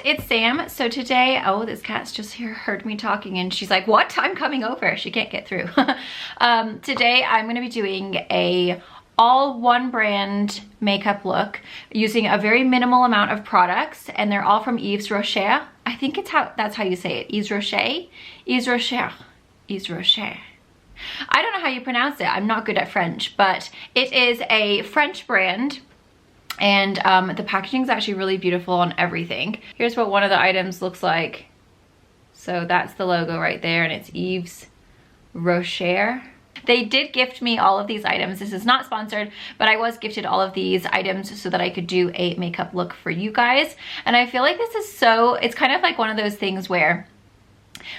it's Sam. So today, oh, this cat's just here, heard me talking and she's like, what? I'm coming over. She can't get through. Today I'm going to be doing a all one brand makeup look using a very minimal amount of products, and they're all from Yves Rocher. I think that's how you say it. Yves Rocher. Yves Rocher. Yves Rocher. I don't know how you pronounce it. I'm not good at French, but it is a French brand. And the packaging is actually really beautiful on everything. Here's what one of the items looks like. So that's the logo right there, and it's Yves Rocher. They did gift me all of these items. This is not sponsored, but I was gifted all of these items so that I could do a makeup look for you guys. And I feel like this is it's kind of like one of those things where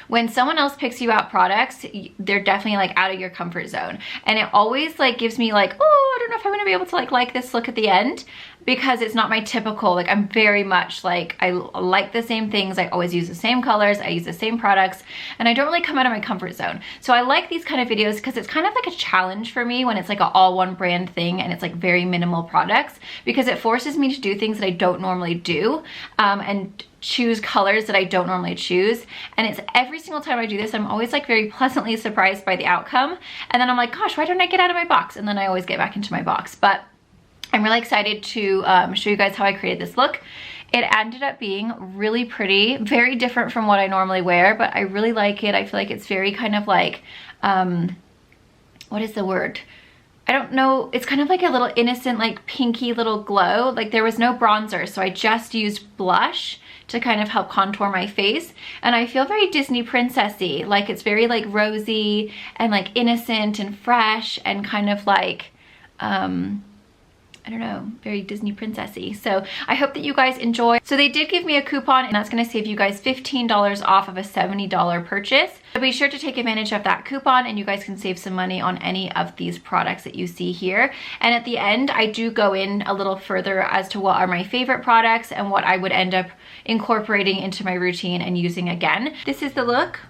when someone else picks you out products, they're definitely like out of your comfort zone. And it always like gives me like, oh, I don't know if I'm gonna be able to like this look at the end, because it's not my typical, like I'm very much like, I like the same things. I always use the same colors. I use the same products, and I don't really come out of my comfort zone. So I like these kind of videos because it's kind of like a challenge for me when it's like an all one brand thing and it's like very minimal products, because it forces me to do things that I don't normally do, and choose colors that I don't normally choose. And it's every single time I do this, I'm always like very pleasantly surprised by the outcome. And then I'm like, gosh, why don't I get out of my box? And then I always get back into my box. But I'm really excited to show you guys how I created this look. It ended up being really pretty, very different from what I normally wear, but I really like it. I feel like it's very kind of like, what is the word? I don't know, it's kind of like a little innocent, like pinky little glow. Like there was no bronzer, so I just used blush to kind of help contour my face. And I feel very Disney princessy, like it's very like rosy and like innocent and fresh and kind of like, I don't know, very Disney princessy. So I hope that you guys enjoy. So they did give me a coupon, and that's gonna save you guys $15 off of a $70 purchase. So be sure to take advantage of that coupon, and you guys can save some money on any of these products that you see here. And at the end, I do go in a little further as to what are my favorite products and what I would end up incorporating into my routine and using again. This is the look.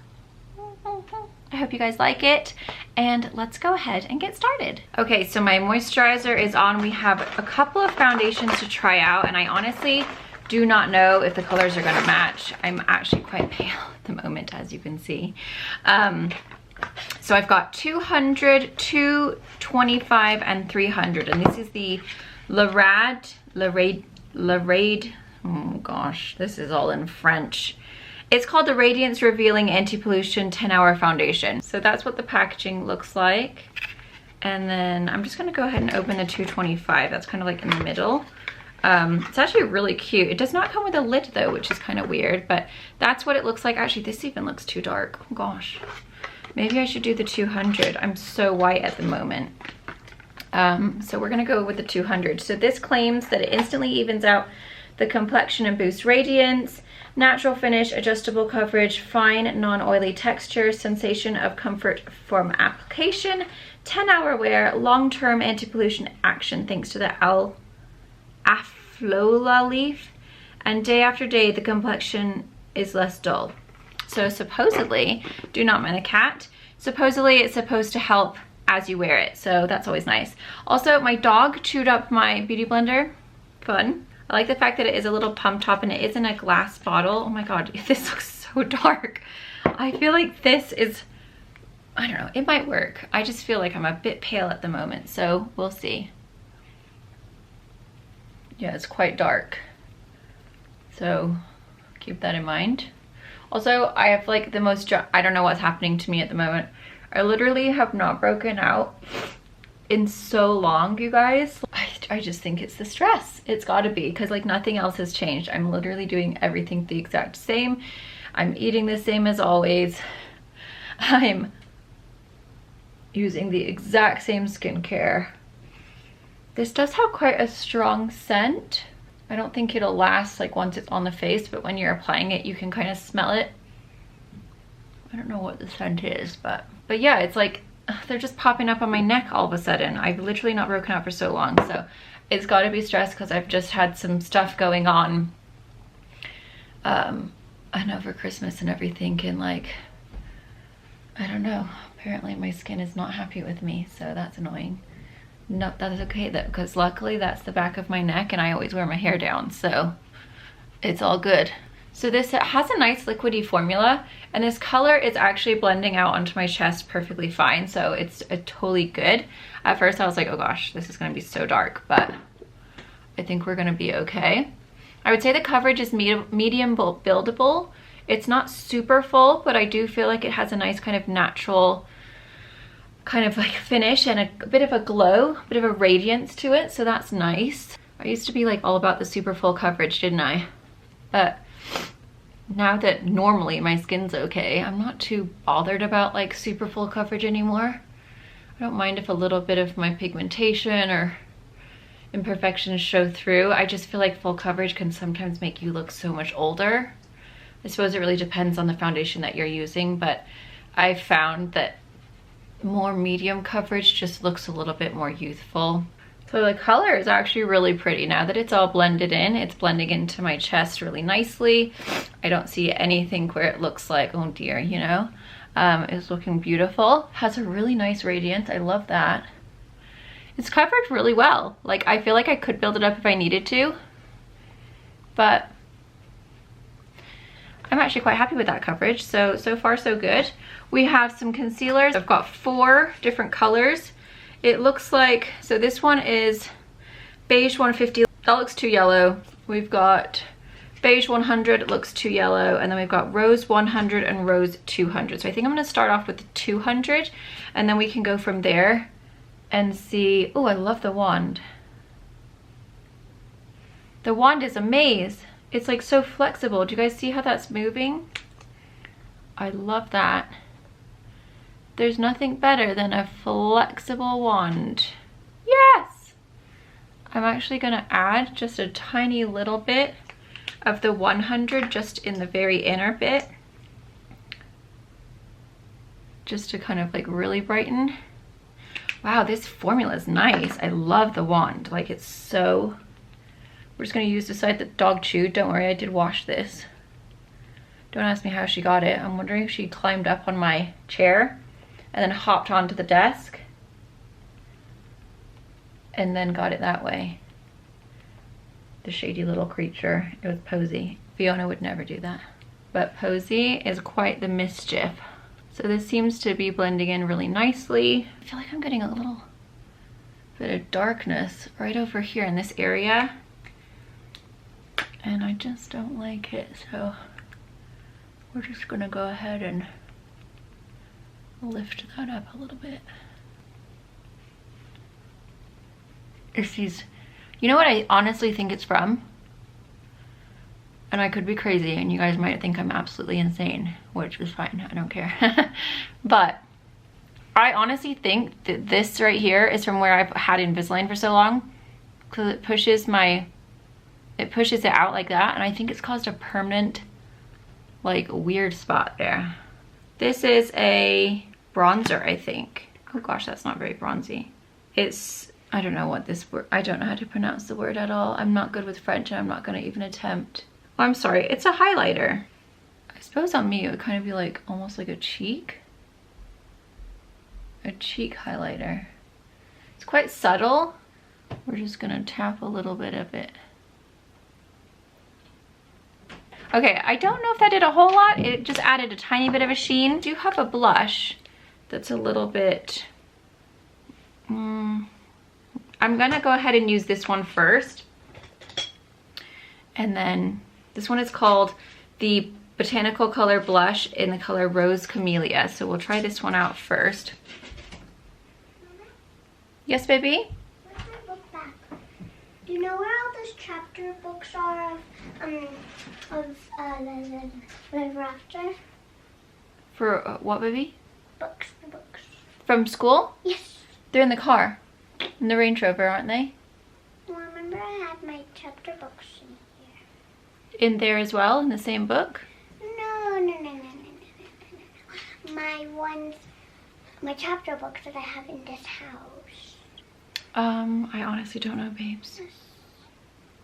I hope you guys like it, and let's go ahead and get started. Okay, so my moisturizer is on. We have a couple of foundations to try out, and I honestly do not know if the colors are gonna match. I'm actually quite pale at the moment, as you can see. So I've got 200, 225, and 300, and this is the La Rade, oh gosh, this is all in French. It's called the Radiance Revealing Anti-Pollution 10-Hour Foundation. So that's what the packaging looks like. And then I'm just gonna go ahead and open the 225. That's kind of like in the middle. It's actually really cute. It does not come with a lid though, which is kind of weird, but that's what it looks like. Actually, this even looks too dark. Oh gosh. Maybe I should do the 200. I'm so white at the moment. So we're gonna go with the 200. So this claims that it instantly evens out the complexion and boosts radiance, natural finish, adjustable coverage, fine non-oily texture, sensation of comfort from application, 10-hour wear, long-term anti-pollution action thanks to the Aflola leaf, and day after day the complexion is less dull. So supposedly, do not mind the cat, supposedly it's supposed to help as you wear it, so that's always nice. Also, my dog chewed up my beauty blender. Fun. I like the fact that it is a little pump top and it is in a glass bottle. Oh my god, this looks so dark. I feel like this is, I don't know, it might work. I just feel like I'm a bit pale at the moment, so we'll see. Yeah, it's quite dark. So keep that in mind. Also, I have like the most, I don't know what's happening to me at the moment. I literally have not broken out in so long, you guys. I just think it's the stress. It's gotta be, because like nothing else has changed. I'm literally doing everything the exact same. I'm eating the same as always. I'm using the exact same skincare. This does have quite a strong scent. I don't think it'll last like once it's on the face, but when you're applying it, you can kind of smell it. I don't know what the scent is, but yeah, it's like, they're just popping up on my neck all of a sudden. I've literally not broken out for so long, so it's got to be stressed because I've just had some stuff going on and over Christmas and everything, and like, I don't know, apparently my skin is not happy with me, so that's annoying. No, that is okay though, because luckily that's the back of my neck and I always wear my hair down, so it's all good. So this has a nice liquidy formula, and this color is actually blending out onto my chest perfectly fine, so it's totally good. At first I was like, oh gosh, this is gonna be so dark, but I think we're gonna be okay. I would say the coverage is medium buildable. It's not super full, but I do feel like it has a nice kind of natural kind of like finish and a bit of a glow, a bit of a radiance to it, so that's nice. I used to be like all about the super full coverage, didn't I? But now that normally my skin's okay, I'm not too bothered about like super full coverage anymore. I don't mind if a little bit of my pigmentation or imperfections show through. I just feel like full coverage can sometimes make you look so much older. I suppose it really depends on the foundation that you're using, but I've found that more medium coverage just looks a little bit more youthful. So the color is actually really pretty. Now that it's all blended in, it's blending into my chest really nicely. I don't see anything where it looks like, oh dear, you know? It's looking beautiful. Has a really nice radiance. I love that. It's covered really well. Like, I feel like I could build it up if I needed to, but I'm actually quite happy with that coverage. So far so good. We have some concealers. I've got 4 different colors. It looks like, so this one is Beige 150. That looks too yellow. We've got Beige 100, it looks too yellow. And then we've got Rose 100 and Rose 200. So I think I'm gonna start off with the 200 and then we can go from there and see. Oh, I love the wand. The wand is a maze. It's like so flexible. Do you guys see how that's moving? I love that. There's nothing better than a flexible wand. Yes! I'm actually gonna add just a tiny little bit of the 100 just in the very inner bit. Just to kind of like really brighten. Wow, this formula is nice. I love the wand. Like, it's so... We're just gonna use the side that dog chewed. Don't worry, I did wash this. Don't ask me how she got it. I'm wondering if she climbed up on my chair and then hopped onto the desk and then got it that way. The shady little creature. It was Posy. Fiona would never do that. But Posy is quite the mischief. So this seems to be blending in really nicely. I feel like I'm getting a little bit of darkness right over here in this area, and I just don't like it, so we're just gonna go ahead and lift that up a little bit. It's these, you know what I honestly think it's from? And I could be crazy and you guys might think I'm absolutely insane, which is fine, I don't care. But I honestly think that this right here is from where I've had Invisalign for so long, because it pushes it out like that, and I think it's caused a permanent like weird spot there. This is a bronzer, I think. Oh gosh, that's not very bronzy. It's, I don't know what this word, I don't know how to pronounce the word at all. I'm not good with French and I'm not gonna even attempt. Oh, I'm sorry, it's a highlighter. I suppose on me it would kind of be like almost like a cheek highlighter. It's quite subtle. We're just gonna tap a little bit of it. Okay, I don't know if that did a whole lot. It just added a tiny bit of a sheen. I do have a blush that's a little bit, I'm gonna go ahead and use this one first. And then this one is called the Botanical Color Blush in the color Rose Camellia. So we'll try this one out first. Yes, baby? Where's my book back? Do you know where all those chapter books are of Live After? For what, baby? Books. From school? Yes. They're in the car. In the Range Rover, aren't they? Well, remember I had my chapter books in here. In there as well, in the same book? No. My chapter books that I have in this house. I honestly don't know, babes.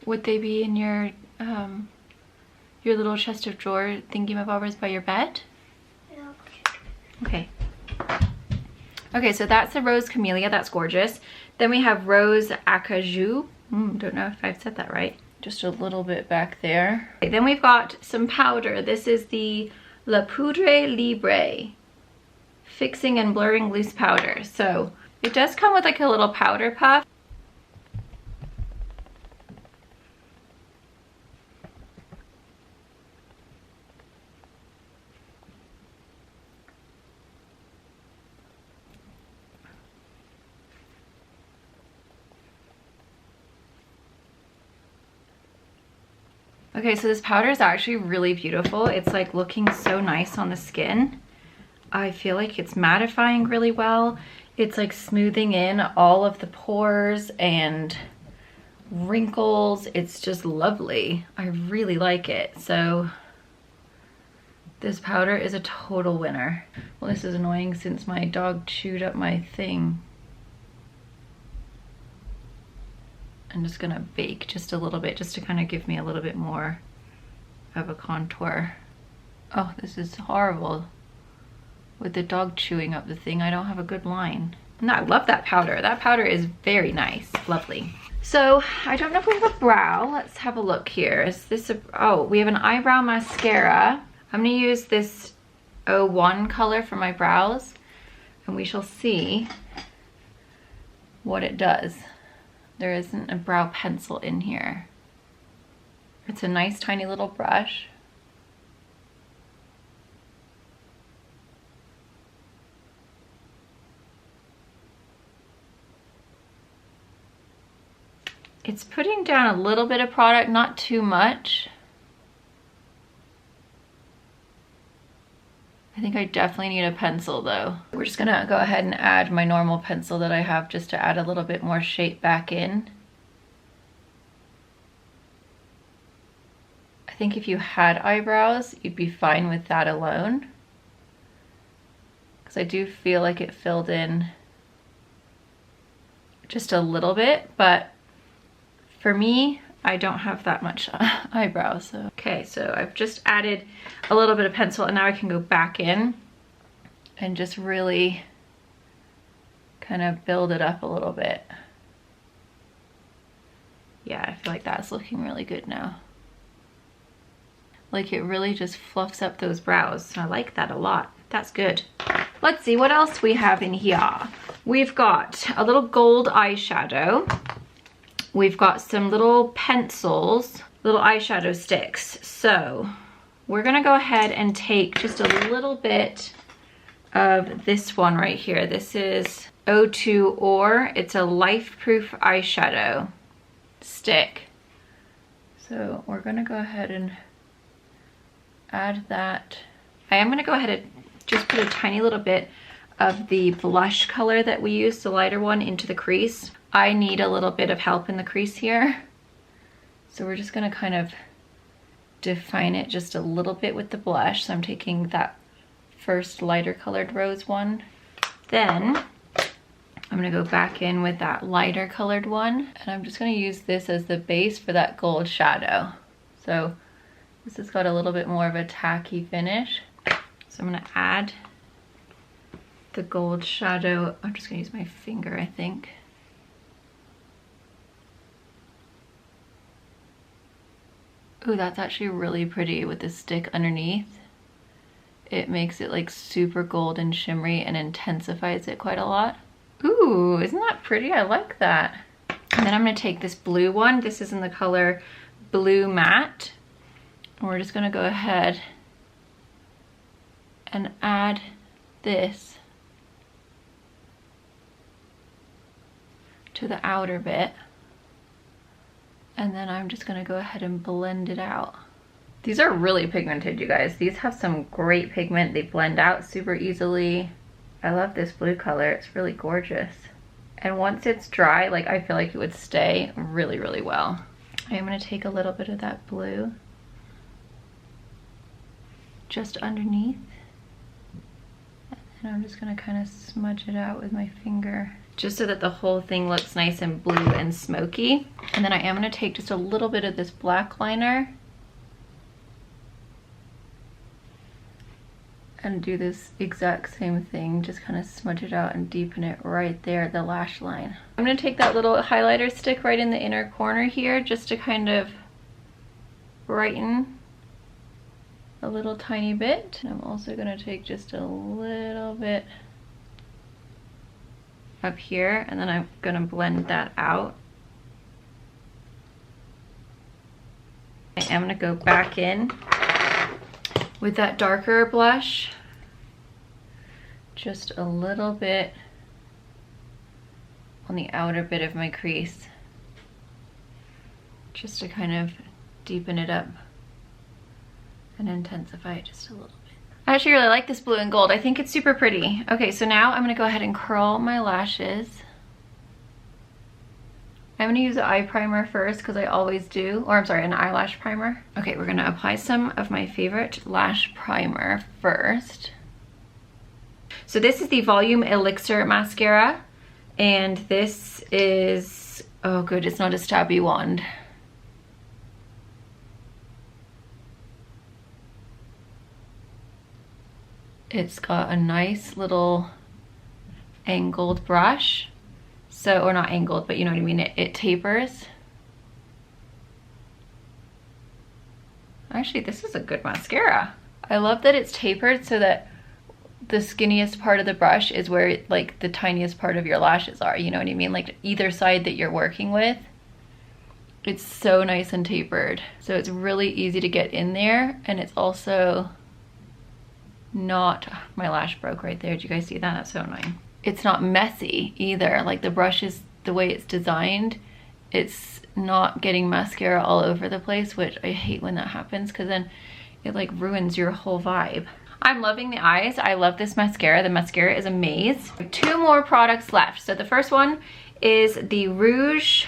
Would they be in your little chest of drawer thingy-mabobbers by your bed? No. Okay. Okay, so that's the Rose Camellia. That's gorgeous. Then we have Rose Acajou. Don't know if I've said that right. just a little bit back there. Okay, then we've got some powder. This is the La Poudre Libre Fixing and Blurring Loose Powder. So it does come with like a little powder puff. Okay, so this powder is actually really beautiful. It's like looking so nice on the skin. I feel like it's mattifying really well. It's like smoothing in all of the pores and wrinkles. It's just lovely. I really like it. So this powder is a total winner. Well, this is annoying since my dog chewed up my thing. I'm just gonna bake just a little bit just to kind of give me a little bit more of a contour. Oh, this is horrible. With the dog chewing up the thing, I don't have a good line. No, I love that powder. That powder is very nice, lovely. So I don't know if we have a brow. Let's have a look here. Is this a, oh, we have an eyebrow mascara. I'm gonna use this 01 color for my brows and we shall see what it does. There isn't a brow pencil in here. It's a nice tiny little brush. It's putting down a little bit of product, not too much. I think I definitely need a pencil though. We're just gonna go ahead and add my normal pencil that I have just to add a little bit more shape back in. I think if you had eyebrows, you'd be fine with that alone. Because I do feel like it filled in just a little bit, but for me, I don't have that much eyebrows. So. Okay, so I've just added a little bit of pencil and now I can go back in and just really kind of build it up a little bit. Yeah, I feel like that's looking really good now. Like it really just fluffs up those brows. I like that a lot. That's good. Let's see what else we have in here. We've got a little gold eyeshadow. We've got some little pencils, little eyeshadow sticks. So we're gonna go ahead and take just a little bit of this one right here. This is 02 Or. It's a Lifeproof eyeshadow stick. So we're gonna go ahead and add that. I am gonna go ahead and just put a tiny little bit of the blush color that we used, the lighter one, into the crease. I need a little bit of help in the crease here. So we're just gonna kind of define it just a little bit with the blush. So I'm taking that first lighter colored rose one. Then I'm gonna go back in with that lighter colored one. And I'm just gonna use this as the base for that gold shadow. So this has got a little bit more of a tacky finish. So I'm gonna add the gold shadow. I'm just gonna use my finger, I think. Ooh, that's actually really pretty with the stick underneath. It makes it like super gold and shimmery and intensifies it quite a lot. Ooh, isn't that pretty? I like that. And then I'm gonna take this blue one. This is in the color Blue Matte. And we're just gonna go ahead and add this to the outer bit. And then I'm just gonna go ahead and blend it out. These are really pigmented, you guys. These have some great pigment. They blend out super easily. I love this blue color. It's really gorgeous. And once it's dry, like I feel like it would stay really, really well. I am gonna take a little bit of that blue just underneath. And I'm just gonna kind of smudge it out with my finger, just so that the whole thing looks nice and blue and smoky. And then I am gonna take just a little bit of this black liner and do this exact same thing, just kind of smudge it out and deepen it right there at the lash line. I'm gonna take that little highlighter stick right in the inner corner here just to kind of brighten a little tiny bit. I'm also gonna take just a little bit up here, and then I'm gonna blend that out. I am gonna go back in with that darker blush, just a little bit on the outer bit of my crease, just to kind of deepen it up and intensify it just a little bit. I actually really like this blue and gold. I think it's super pretty. Okay, so now I'm gonna go ahead and curl my lashes. I'm gonna use an eye primer first because I always do, or I'm sorry, an eyelash primer. Okay, we're gonna apply some of my favorite lash primer first. So this is the Volume Elixir mascara, and this is, oh good, it's not a stabby wand. It's got a nice little angled brush. So, or not angled, but you know what I mean, it tapers. Actually, this is a good mascara. I love that it's tapered so that the skinniest part of the brush is where like the tiniest part of your lashes are, you know what I mean? Like either side that you're working with, it's so nice and tapered. So it's really easy to get in there, and it's also not, my lash broke right there. Did you guys see that? That's so annoying. It's not messy either. Like the brush is, the way it's designed, it's not getting mascara all over the place, which I hate when that happens because then it like ruins your whole vibe. I'm loving the eyes. I love this mascara. The mascara is amazing. 2 more products left. So the first one is the Rouge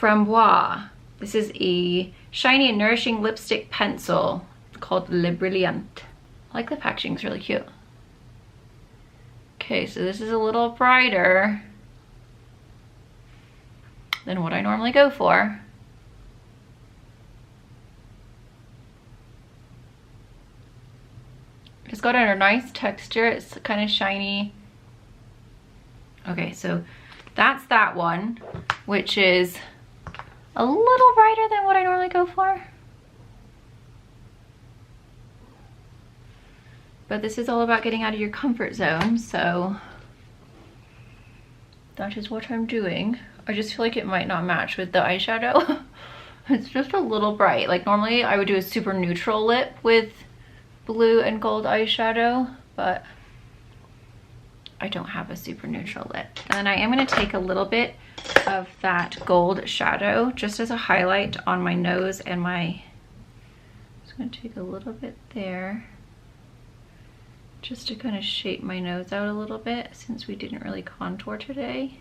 Framboise. This is a shiny and nourishing lipstick pencil. It's called Le Brilliant. I like the packaging, it's really cute. Okay, so this is a little brighter than what I normally go for. It's got a nice texture, it's kind of shiny. Okay, so that's that one, which is a little brighter than what I normally go for. But this is all about getting out of your comfort zone, so that is what I'm doing. I just feel like it might not match with the eyeshadow. It's just a little bright. Like normally I would do a super neutral lip with blue and gold eyeshadow, but I don't have a super neutral lip. And I am gonna take a little bit of that gold shadow just as a highlight on my nose and my, just gonna take a little bit there, just to kind of shape my nose out a little bit since we didn't really contour today.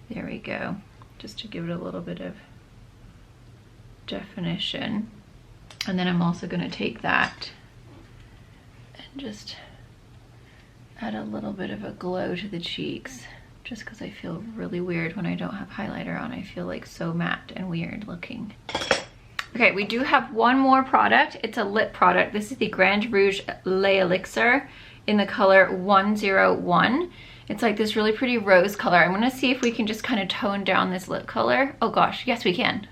There we go, just to give it a little bit of definition. And then I'm also going to take that and just add a little bit of a glow to the cheeks, just because I feel really weird when I don't have highlighter on. I feel like so matte and weird looking. Okay, we do have one more product. It's a lip product. This is the Grand Rouge L'Elixir in the color 101. It's like this really pretty rose color. I'm gonna see if we can just kind of tone down this lip color. Oh gosh, yes we can.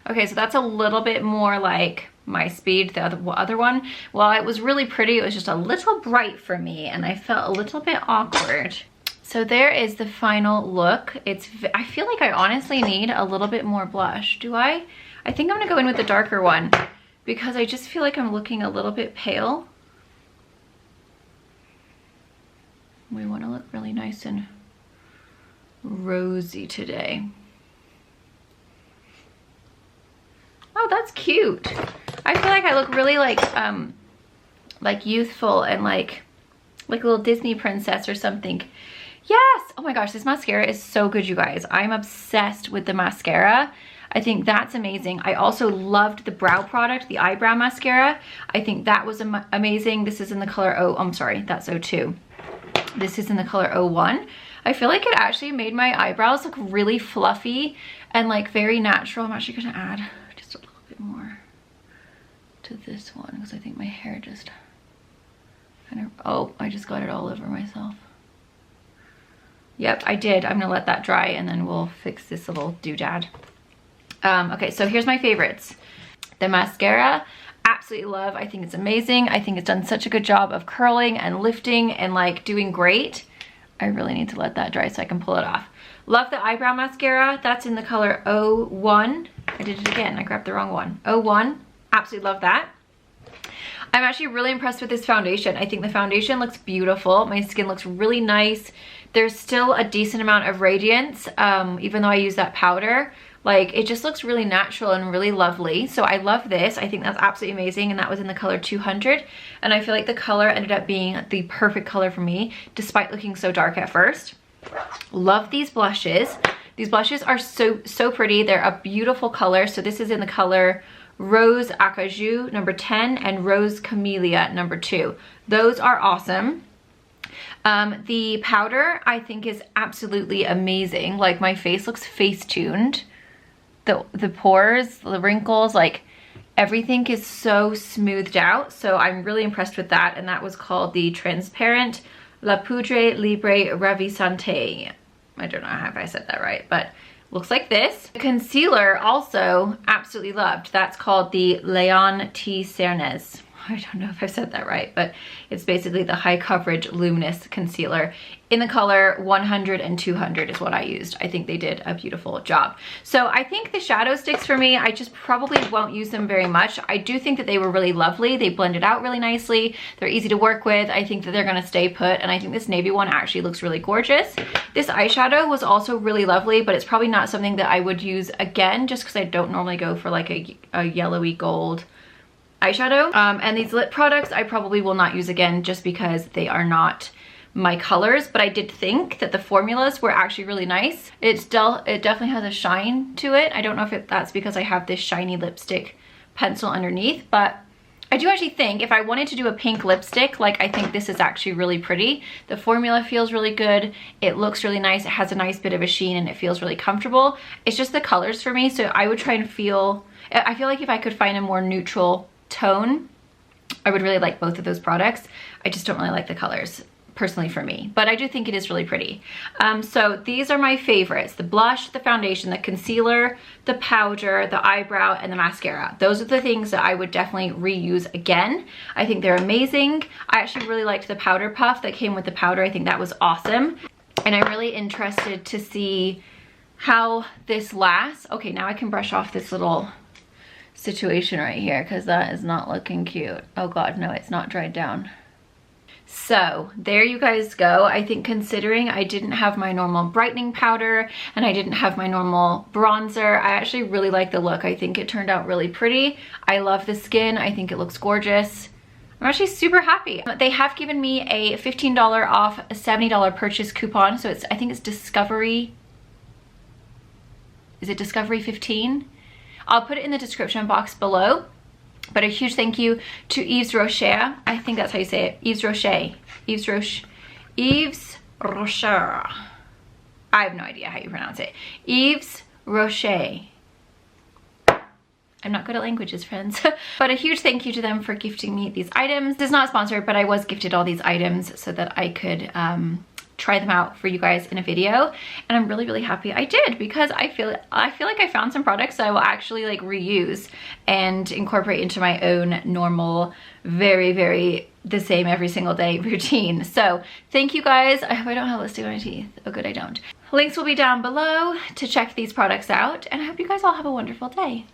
Okay, so that's a little bit more like my speed. The other one, while it was really pretty, it was just a little bright for me and I felt a little bit awkward. So there is the final look. I feel like I honestly need a little bit more blush. Do I? I think I'm gonna go in with the darker one because I just feel like I'm looking a little bit pale. We wanna look really nice and rosy today. Oh, that's cute. I feel like I look really like youthful and like a little Disney princess or something. Yes! Oh my gosh, this mascara is so good, you guys. I'm obsessed with the mascara. I think that's amazing. I also loved the brow product, the Eyebrow Mascara. I think that was amazing. This is in the color, oh, I'm sorry, that's 02. This is in the color 01. I feel like it actually made my eyebrows look really fluffy and like very natural. I'm actually gonna add just a little bit more to this one because I think my hair just kind of, oh, I just got it all over myself. Yep, I did. I'm gonna let that dry and then we'll fix this little doodad. Okay, so here's my favorites. The mascara, absolutely love. I think it's amazing. I think it's done such a good job of curling and lifting and like doing great. I really need to let that dry so I can pull it off. Love the eyebrow mascara. That's in the color 01. I did it again. I grabbed the wrong one. 01. Absolutely love that. I'm actually really impressed with this foundation. I think the foundation looks beautiful. My skin looks really nice. There's still a decent amount of radiance, even though I use that powder. Like, it just looks really natural and really lovely. So I love this. I think that's absolutely amazing. And that was in the color 200. And I feel like the color ended up being the perfect color for me, despite looking so dark at first. Love these blushes. These blushes are so pretty. They're a beautiful color. So this is in the color Rose Acajou, number 10, and Rose Camellia, number 2. Those are awesome. The powder, I think, is absolutely amazing. Like, my face looks face-tuned. The pores, the wrinkles, like everything is so smoothed out. So I'm really impressed with that. And that was called the Transparent La Poudre Libre Ravissante. I don't know if I said that right, but looks like this. The concealer also absolutely loved. That's called the Léon T. Cernez. I don't know if I said that right, but it's basically the high coverage luminous concealer in the color 100 and 200 is what I used. I think they did a beautiful job. So I think the shadow sticks for me, I just probably won't use them very much. I do think that they were really lovely. They blended out really nicely. They're easy to work with. I think that they're gonna stay put, and I think this navy one actually looks really gorgeous. This eyeshadow was also really lovely, but it's probably not something that I would use again just because I don't normally go for like a yellowy gold eyeshadow. And these lip products I probably will not use again just because they are not my colors, but I did think that the formulas were actually really nice. It definitely has a shine to it. I don't know if that's because I have this shiny lipstick pencil underneath, but I do actually think if I wanted to do a pink lipstick, like, I think this is actually really pretty. The formula feels really good. It looks really nice. It has a nice bit of a sheen and it feels really comfortable. It's just the colors for me. So I would try and I feel like if I could find a more neutral tone, I would really like both of those products. I just don't really like the colors personally for me, but I do think it is really pretty. So these are my favorites: the blush, the foundation, the concealer, the powder, the eyebrow, and the mascara. Those are the things that I would definitely reuse again. I think they're amazing. I actually really liked the powder puff that came with the powder. I think that was awesome, and I'm really interested to see how this lasts. Okay, now I can brush off this little situation right here because that is not looking cute. Oh god, no, it's not dried down. So there you guys go. I think considering I didn't have my normal brightening powder and I didn't have my normal bronzer, I actually really like the look. I think it turned out really pretty. I love the skin. I think it looks gorgeous. I'm actually super happy. They have given me a $15 off a $70 purchase coupon. So I think it's Discovery. Is it Discovery 15? I'll put it in the description box below. But a huge thank you to Yves Rocher. I think that's how you say it. Yves Rocher. Yves Rocher. Yves Rocher. I have no idea how you pronounce it. Yves Rocher. I'm not good at languages, friends. But a huge thank you to them for gifting me these items. This is not sponsored, but I was gifted all these items so that I could try them out for you guys in a video, and I'm really happy I did, because I feel like I found some products that I will actually like reuse and incorporate into my own normal, very the same every single day routine. So thank you guys. I hope I don't have lipstick on my teeth. Oh good, I don't. Links will be down below to check these products out, and I hope you guys all have a wonderful day.